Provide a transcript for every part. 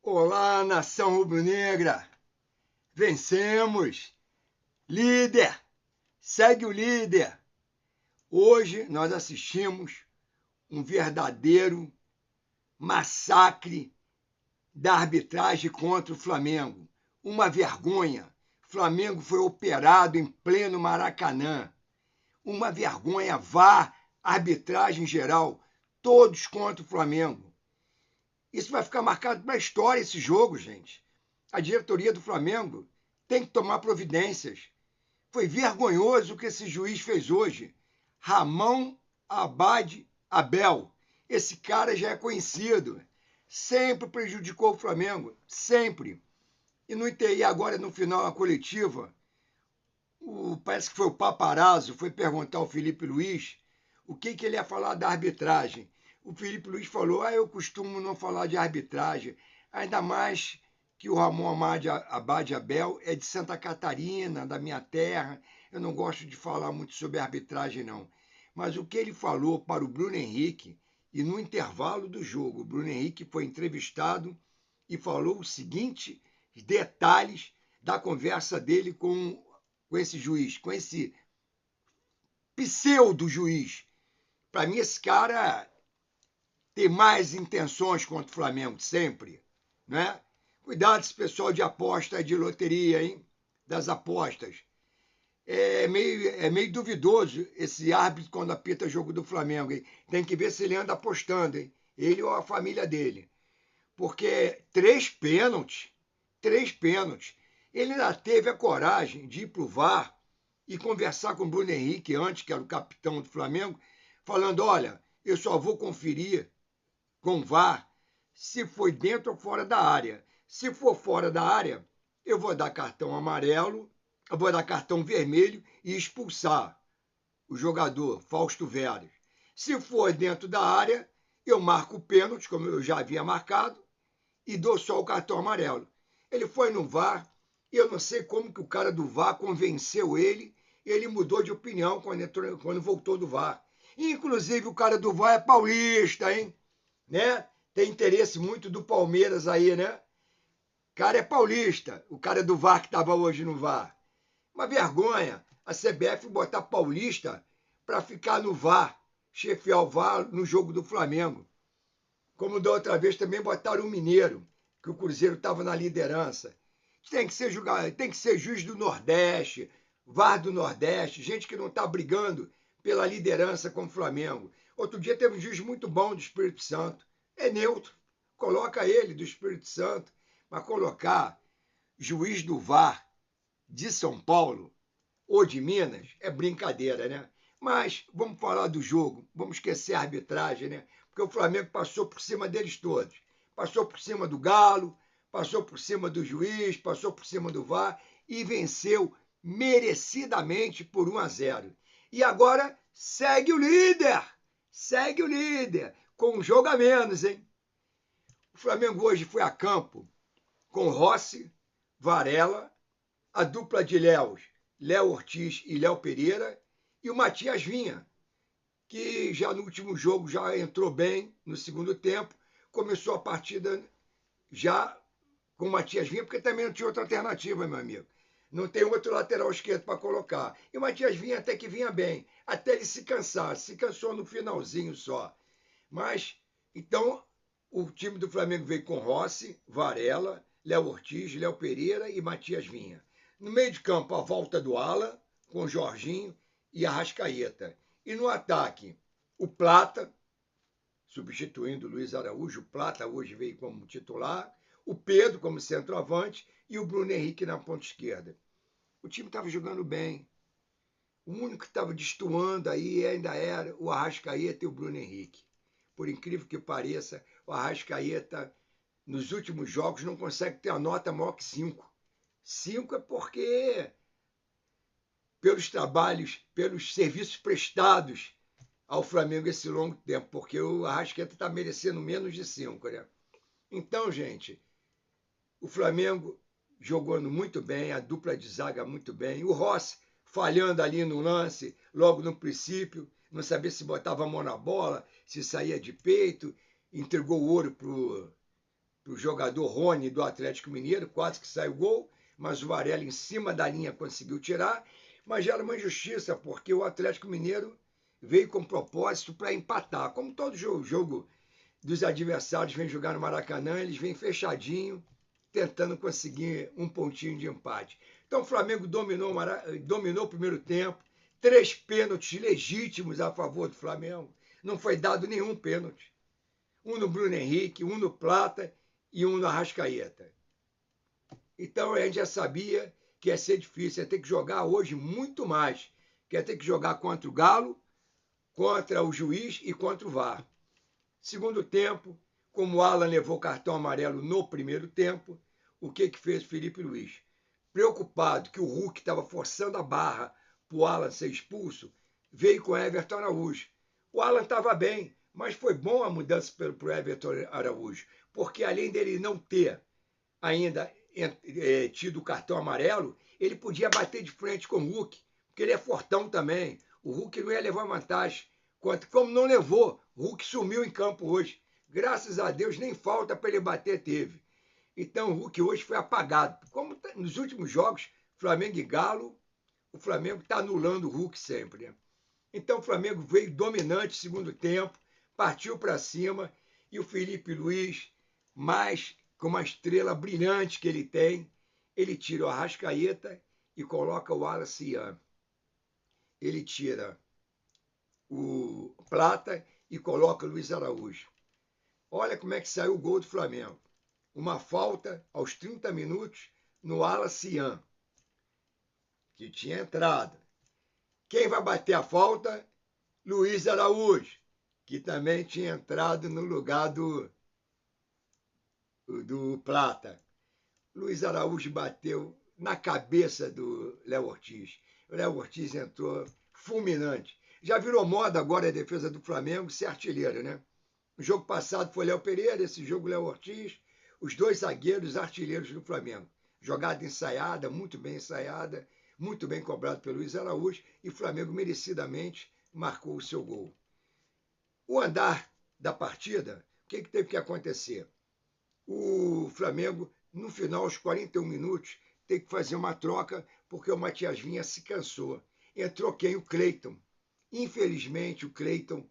Olá, nação rubro-negra! Vencemos! Líder! Segue o líder! Hoje nós assistimos um verdadeiro massacre da arbitragem contra o Flamengo. Uma vergonha! O Flamengo foi operado em pleno Maracanã. Uma vergonha, VAR, arbitragem geral, todos contra o Flamengo. Isso vai ficar marcado para a história, esse jogo, gente. A diretoria do Flamengo tem que tomar providências. Foi vergonhoso o que esse juiz fez hoje. Ramon Abad Abel. Esse cara já é conhecido. Sempre prejudicou o Flamengo. Sempre. E agora, no final, a coletiva, parece que foi o Paparazzo, foi perguntar ao Felipe Luiz o que ele ia falar da arbitragem. O Felipe Luiz falou, eu costumo não falar de arbitragem, ainda mais que o Ramon Abad Abel é de Santa Catarina, da minha terra, eu não gosto de falar muito sobre arbitragem, não. Mas o que ele falou para o Bruno Henrique, e no intervalo do jogo, o Bruno Henrique foi entrevistado e falou os seguintes detalhes da conversa dele com esse juiz, com esse pseudo-juiz. Para mim, esse cara tem mais intenções contra o Flamengo, sempre, né? Cuidado esse pessoal de aposta, de loteria, hein? Das apostas. É meio duvidoso esse árbitro quando apita jogo do Flamengo, hein? Tem que ver se ele anda apostando, hein? Ele ou a família dele. Porque 3 pênaltis. Ele ainda teve a coragem de ir para o VAR e conversar com o Bruno Henrique antes, que era o capitão do Flamengo, falando, olha, eu só vou conferir com VAR se foi dentro ou fora da área. Se for fora da área, eu vou dar cartão amarelo, eu vou dar cartão vermelho e expulsar o jogador, Fausto Veras. Se for dentro da área, eu marco o pênalti, como eu já havia marcado, e dou só o cartão amarelo. Ele foi no VAR, e eu não sei como que o cara do VAR convenceu ele, e ele mudou de opinião quando voltou do VAR. Inclusive, o cara do VAR é paulista, hein? Né? Tem interesse muito do Palmeiras aí, né? O cara é paulista, o cara do VAR que estava hoje no VAR. Uma vergonha a CBF botar paulista para ficar no VAR, chefiar o VAR no jogo do Flamengo. Como da outra vez também botaram o Mineiro, que o Cruzeiro estava na liderança. Tem que ser juiz do Nordeste, VAR do Nordeste, gente que não está brigando pela liderança com o Flamengo. Outro dia teve um juiz muito bom do Espírito Santo. É neutro. Coloca ele do Espírito Santo. Mas colocar juiz do VAR de São Paulo ou de Minas é brincadeira, né? Mas vamos falar do jogo. Vamos esquecer a arbitragem, né? Porque o Flamengo passou por cima deles todos. Passou por cima do Galo, passou por cima do juiz, passou por cima do VAR e venceu merecidamente por 1-0. E agora segue o líder! Segue o líder! Com um jogo a menos, hein? O Flamengo hoje foi a campo com Rossi, Varela, a dupla de Léo Ortiz e Léo Pereira, e o Matias Vinha, que já no último jogo já entrou bem no segundo tempo, começou a partida já com o Matias Vinha, porque também não tinha outra alternativa, meu amigo. Não tem outro lateral esquerdo para colocar. E o Matias Vinha até que vinha bem, até ele se cansar. Se cansou no finalzinho só. Mas, então, o time do Flamengo veio com Rossi, Varela, Léo Ortiz, Léo Pereira e Matias Vinha. No meio de campo, a volta do Alan, com Jorginho e Arrascaeta. E no ataque, o Plata, substituindo o Luiz Araújo. O Plata hoje veio como titular. O Pedro como centroavante e o Bruno Henrique na ponta esquerda. O time estava jogando bem. O único que estava destoando aí ainda era o Arrascaeta e o Bruno Henrique. Por incrível que pareça, o Arrascaeta, nos últimos jogos, não consegue ter a nota maior que 5. 5 é porque, pelos trabalhos, pelos serviços prestados ao Flamengo esse longo tempo, porque o Arrascaeta está merecendo menos de 5, né? Então, gente, o Flamengo jogando muito bem, a dupla de zaga muito bem, o Rossi falhando ali no lance, logo no princípio, não sabia se botava a mão na bola, se saía de peito, entregou o ouro para o jogador Rony do Atlético Mineiro, quase que saiu o gol, mas o Varela em cima da linha conseguiu tirar. Mas já era uma injustiça, porque o Atlético Mineiro veio com propósito para empatar. Como todo jogo dos adversários vem jogar no Maracanã, eles vêm fechadinho, tentando conseguir um pontinho de empate. Então o Flamengo dominou o primeiro tempo, 3 pênaltis legítimos a favor do Flamengo. Não foi dado nenhum pênalti. Um no Bruno Henrique, um no Plata e um no Arrascaeta. Então a gente já sabia que ia ser difícil, ia ter que jogar hoje muito mais. Que ia ter que jogar contra o Galo, contra o juiz e contra o VAR. Segundo tempo, como o Alan levou cartão amarelo no primeiro tempo, o que fez o Felipe Luiz? Preocupado que o Hulk estava forçando a barra para o Alan ser expulso, veio com o Everton Araújo. O Alan estava bem, mas foi bom a mudança para o Everton Araújo, porque além dele não ter ainda tido o cartão amarelo, ele podia bater de frente com o Hulk, porque ele é fortão também. O Hulk não ia levar vantagem. Como não levou, o Hulk sumiu em campo hoje. Graças a Deus, nem falta para ele bater teve. Então o Hulk hoje foi apagado. Como nos últimos jogos, Flamengo e Galo, o Flamengo está anulando o Hulk sempre. Né? Então o Flamengo veio dominante segundo tempo, partiu para cima, e o Felipe Luiz, com uma estrela brilhante que ele tem, ele tira o Arrascaeta e coloca o Wallace Ian. Ele tira o Plata e coloca o Luiz Araújo. Olha como é que saiu o gol do Flamengo. Uma falta aos 30 minutos no Wallace Ian, que tinha entrado. Quem vai bater a falta? Luiz Araújo, que também tinha entrado no lugar do Plata. Luiz Araújo bateu na cabeça do Léo Ortiz. O Léo Ortiz entrou fulminante. Já virou moda agora a defesa do Flamengo ser artilheiro, né? No jogo passado foi Léo Pereira, esse jogo Léo Ortiz, os 2 zagueiros artilheiros do Flamengo. Jogada ensaiada, muito bem cobrado pelo Luiz Araújo, e o Flamengo merecidamente marcou o seu gol. O andar da partida, o que teve que acontecer? O Flamengo, no final, aos 41 minutos, teve que fazer uma troca, porque o Matias Vinha se cansou. Entrou quem? O Cleiton. Infelizmente, o Cleiton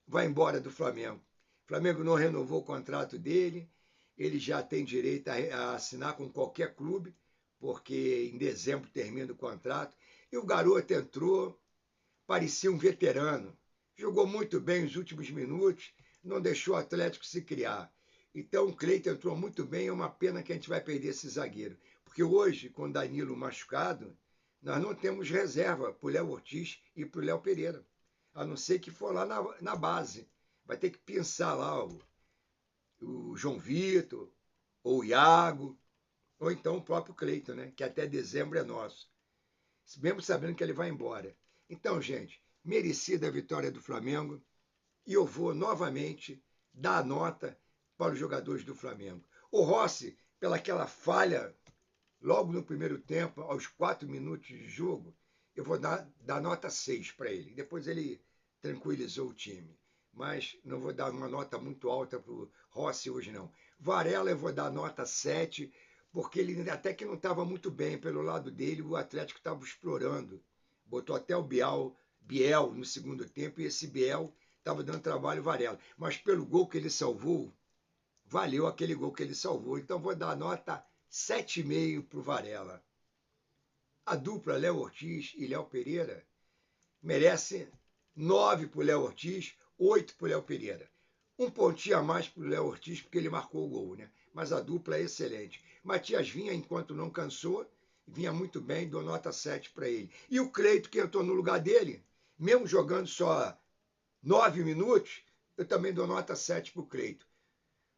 vai embora do Flamengo. O Flamengo não renovou o contrato dele, ele já tem direito a assinar com qualquer clube, porque em dezembro termina o contrato. E o garoto entrou, parecia um veterano. Jogou muito bem os últimos minutos, não deixou o Atlético se criar. Então o Cleiton entrou muito bem, é uma pena que a gente vai perder esse zagueiro. Porque hoje, com o Danilo machucado, nós não temos reserva para o Léo Ortiz e para o Léo Pereira. A não ser que for lá na base. Vai ter que pensar lá o João Vitor, ou o Iago, ou então o próprio Cleiton, né? Que até dezembro é nosso. Mesmo sabendo que ele vai embora. Então, gente, merecida a vitória do Flamengo. E eu vou novamente dar nota para os jogadores do Flamengo. O Rossi, pelaquela falha logo no primeiro tempo, aos 4 minutos de jogo, eu vou dar nota 6 para ele. Depois ele tranquilizou o time. Mas não vou dar uma nota muito alta para o Rossi hoje, não. Varela eu vou dar nota 7, porque ele até que não estava muito bem pelo lado dele, o Atlético estava explorando. Botou até o Biel no segundo tempo, e esse Biel estava dando trabalho ao Varela. Mas pelo gol que ele salvou, valeu aquele gol que ele salvou. Então vou dar nota 7,5 para o Varela. A dupla Léo Ortiz e Léo Pereira merece 9 para o Léo Ortiz, 8 para o Léo Pereira. Um pontinho a mais para o Léo Ortiz, porque ele marcou o gol, né? Mas a dupla é excelente. Matias Vinha, enquanto não cansou, vinha muito bem, dou nota 7 para ele. E o Cleiton, que entrou no lugar dele, mesmo jogando só 9 minutos, eu também dou nota 7 para o Cleiton.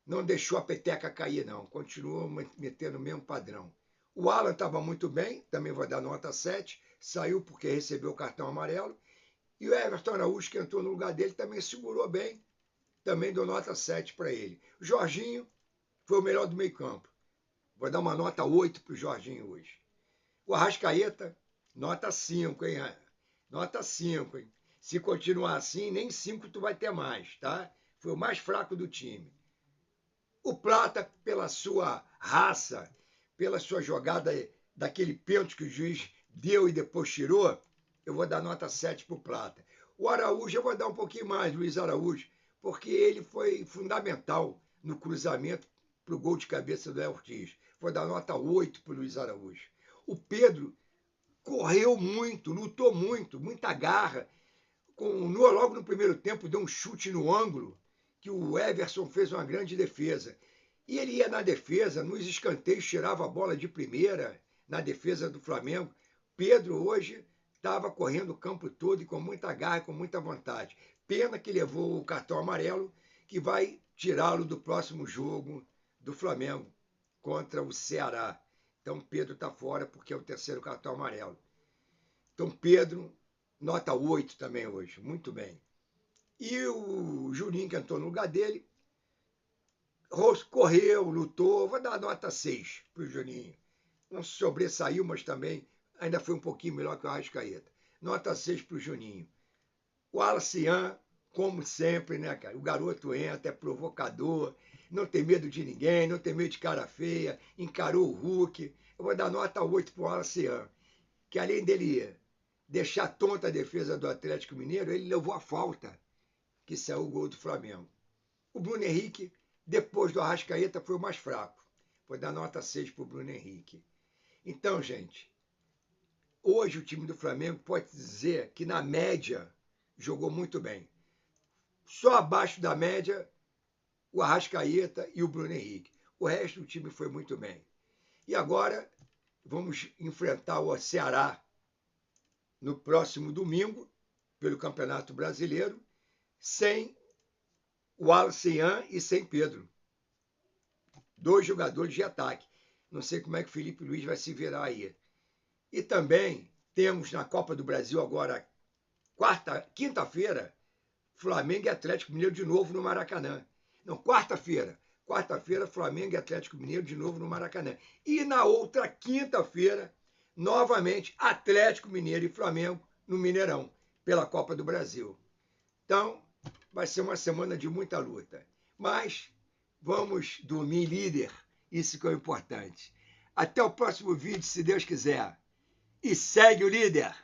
Não deixou a peteca cair, não. Continuou metendo o mesmo padrão. O Alan estava muito bem, também vou dar nota 7. Saiu porque recebeu o cartão amarelo. E o Everton Araújo, que entrou no lugar dele, também segurou bem. Também dou nota 7 para ele. O Jorginho foi o melhor do meio campo. Vou dar uma nota 8 para o Jorginho hoje. O Arrascaeta, nota 5, hein? Nota 5, hein? Se continuar assim, nem 5 tu vai ter mais, tá? Foi o mais fraco do time. O Plata, pela sua raça, pela sua jogada daquele pênalti que o juiz deu e depois tirou, eu vou dar nota 7 para o Plata. O Araújo eu vou dar um pouquinho mais, Luiz Araújo, porque ele foi fundamental no cruzamento para o gol de cabeça do Léo Ortiz. Vou dar nota 8 para o Luiz Araújo. O Pedro correu muito, lutou muito, muita garra. Logo no primeiro tempo, deu um chute no ângulo, que o Everson fez uma grande defesa. E ele ia na defesa, nos escanteios, tirava a bola de primeira, na defesa do Flamengo. Pedro hoje estava correndo o campo todo e com muita garra, com muita vontade. Pena que levou o cartão amarelo, que vai tirá-lo do próximo jogo do Flamengo contra o Ceará. Então Pedro está fora porque é o terceiro cartão amarelo. Então Pedro, nota 8 também hoje, muito bem. E o Juninho, que entrou no lugar dele, correu, lutou, vou dar nota 6 para o Juninho. Não se sobressaiu, mas também ainda foi um pouquinho melhor que o Arrascaeta. Nota 6 para o Juninho. O Alacian, como sempre, né, cara? O garoto entra, é provocador, não tem medo de ninguém, não tem medo de cara feia, encarou o Hulk. Eu vou dar nota 8 para o Alacian, que além dele deixar tonta a defesa do Atlético Mineiro, ele levou a falta, que saiu o gol do Flamengo. O Bruno Henrique, depois do Arrascaeta, foi o mais fraco. Vou dar nota 6 para o Bruno Henrique. Então, gente, hoje o time do Flamengo pode dizer que, na média, jogou muito bem. Só abaixo da média, o Arrascaeta e o Bruno Henrique. O resto do time foi muito bem. E agora, vamos enfrentar o Ceará no próximo domingo, pelo Campeonato Brasileiro, sem o Alacian e sem Pedro. 2 jogadores de ataque. Não sei como é que o Felipe Luiz vai se virar aí. E também temos na Copa do Brasil agora, quinta-feira, Flamengo e Atlético Mineiro de novo no Maracanã. Não, quarta-feira. Quarta-feira, Flamengo e Atlético Mineiro de novo no Maracanã. E na outra quinta-feira, novamente, Atlético Mineiro e Flamengo no Mineirão, pela Copa do Brasil. Então, vai ser uma semana de muita luta. Mas vamos dormir líder, isso que é o importante. Até o próximo vídeo, se Deus quiser. E segue o líder!